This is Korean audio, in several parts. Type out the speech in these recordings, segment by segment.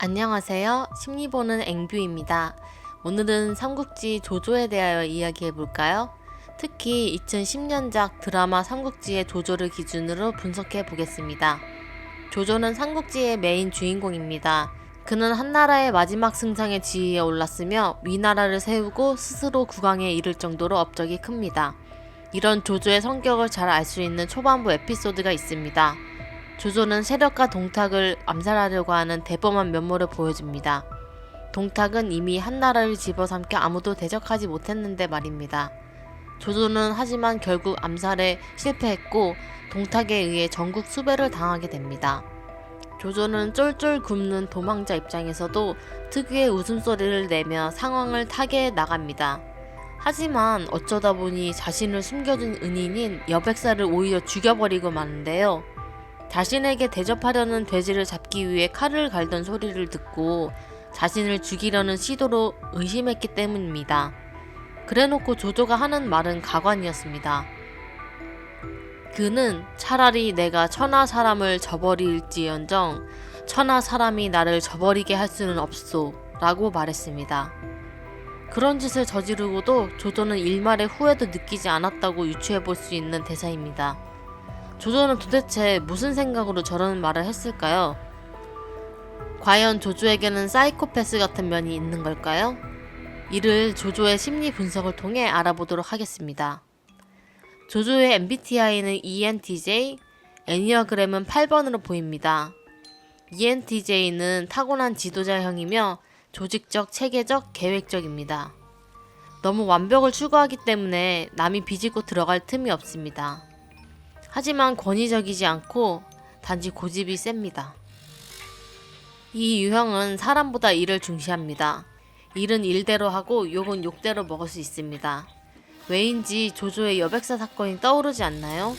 안녕하세요. 심리보는 앵뷰입니다. 오늘은 삼국지 조조에 대하여 이야기해볼까요? 특히 2010년작 드라마 삼국지의 조조를 기준으로 분석해 보겠습니다. 조조는 삼국지의 메인 주인공입니다. 그는 한나라의 마지막 승장의 지위에 올랐으며 위나라를 세우고 스스로 국왕에 이를 정도로 업적이 큽니다. 이런 조조의 성격을 잘 알 수 있는 초반부 에피소드가 있습니다. 조조는 세력과 동탁을 암살하려고 하는 대범한 면모를 보여줍니다. 동탁은 이미 한나라를 집어삼켜 아무도 대적하지 못했는데 말입니다. 조조는 하지만 결국 암살에 실패했고 동탁에 의해 전국 수배를 당하게 됩니다. 조조는 쫄쫄 굶는 도망자 입장에서도 특유의 웃음소리를 내며 상황을 타개해 나갑니다. 하지만 어쩌다 보니 자신을 숨겨둔 은인인 여백사를 오히려 죽여버리고 마는데요. 자신에게 대접하려는 돼지를 잡기 위해 칼을 갈던 소리를 듣고 자신을 죽이려는 시도로 의심했기 때문입니다. 그래놓고 조조가 하는 말은 가관이었습니다. 그는 차라리 내가 천하 사람을 저버릴지언정 천하 사람이 나를 저버리게 할 수는 없소 라고 말했습니다. 그런 짓을 저지르고도 조조는 일말의 후회도 느끼지 않았다고 유추해볼 수 있는 대사입니다. 조조는 도대체 무슨 생각으로 저런 말을 했을까요? 과연 조조에게는 사이코패스 같은 면이 있는 걸까요? 이를 조조의 심리 분석을 통해 알아보도록 하겠습니다. 조조의 MBTI는 ENTJ, 애니어그램은 8번으로 보입니다. ENTJ는 타고난 지도자형이며 조직적, 체계적, 계획적입니다. 너무 완벽을 추구하기 때문에 남이 비집고 들어갈 틈이 없습니다. 하지만 권위적이지 않고 단지 고집이 셉니다. 이 유형은 사람보다 일을 중시합니다. 일은 일대로 하고 욕은 욕대로 먹을 수 있습니다. 왜인지 조조의 여백사 사건이 떠오르지 않나요?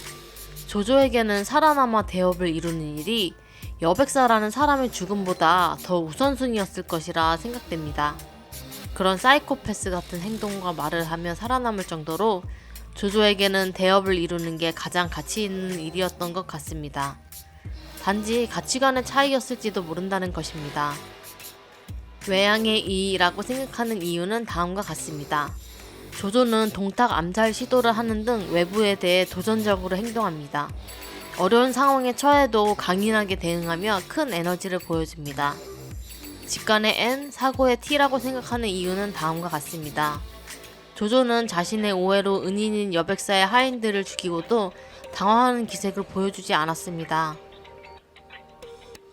조조에게는 살아남아 대업을 이루는 일이 여백사라는 사람의 죽음보다 더 우선순위였을 것이라 생각됩니다. 그런 사이코패스 같은 행동과 말을 하며 살아남을 정도로 조조에게는 대업을 이루는 게 가장 가치 있는 일이었던 것 같습니다. 단지 가치관의 차이였을지도 모른다는 것입니다. 외양의 이라고 생각하는 이유는 다음과 같습니다. 조조는 동탁 암살 시도를 하는 등 외부에 대해 도전적으로 행동합니다. 어려운 상황에 처해도 강인하게 대응하며 큰 에너지를 보여줍니다. 직관의 N, 사고의 T라고 생각하는 이유는 다음과 같습니다. 조조는 자신의 오해로 은인인 여백사의 하인들을 죽이고도 당황하는 기색을 보여주지 않았습니다.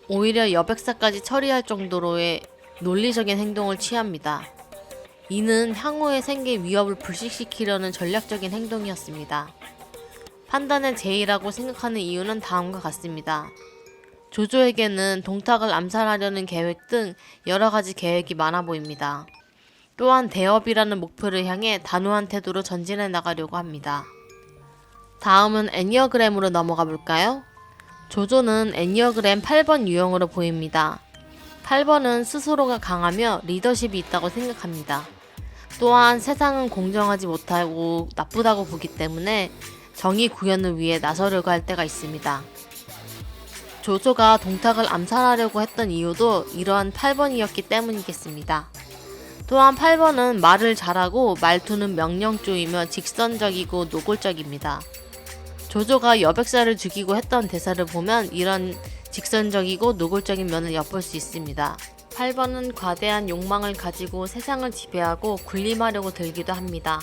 오히려 여백사까지 처리할 정도로의 논리적인 행동을 취합니다. 이는 향후의 생계 위협을 불식시키려는 전략적인 행동이었습니다. 판단의 제의라고 생각하는 이유는 다음과 같습니다. 조조에게는 동탁을 암살하려는 계획 등 여러가지 계획이 많아 보입니다. 또한 대업이라는 목표를 향해 단호한 태도로 전진해 나가려고 합니다. 다음은 애니어그램으로 넘어가 볼까요? 조조는 애니어그램 8번 유형으로 보입니다. 8번은 스스로가 강하며 리더십이 있다고 생각합니다. 또한 세상은 공정하지 못하고 나쁘다고 보기 때문에 정의 구현을 위해 나서려고 할 때가 있습니다. 조조가 동탁을 암살하려고 했던 이유도 이러한 8번이었기 때문이겠습니다. 또한 8번은 말을 잘하고 말투는 명령조이며 직선적이고 노골적입니다. 조조가 여백사를 죽이고 했던 대사를 보면 이런 직선적이고 노골적인 면을 엿볼 수 있습니다. 8번은 과대한 욕망을 가지고 세상을 지배하고 군림하려고 들기도 합니다.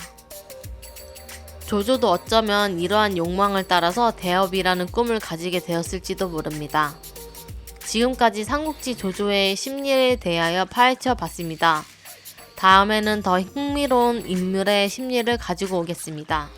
조조도 어쩌면 이러한 욕망을 따라서 대업이라는 꿈을 가지게 되었을지도 모릅니다. 지금까지 삼국지 조조의 심리에 대하여 파헤쳐 봤습니다. 다음에는 더 흥미로운 인물의 심리를 가지고 오겠습니다.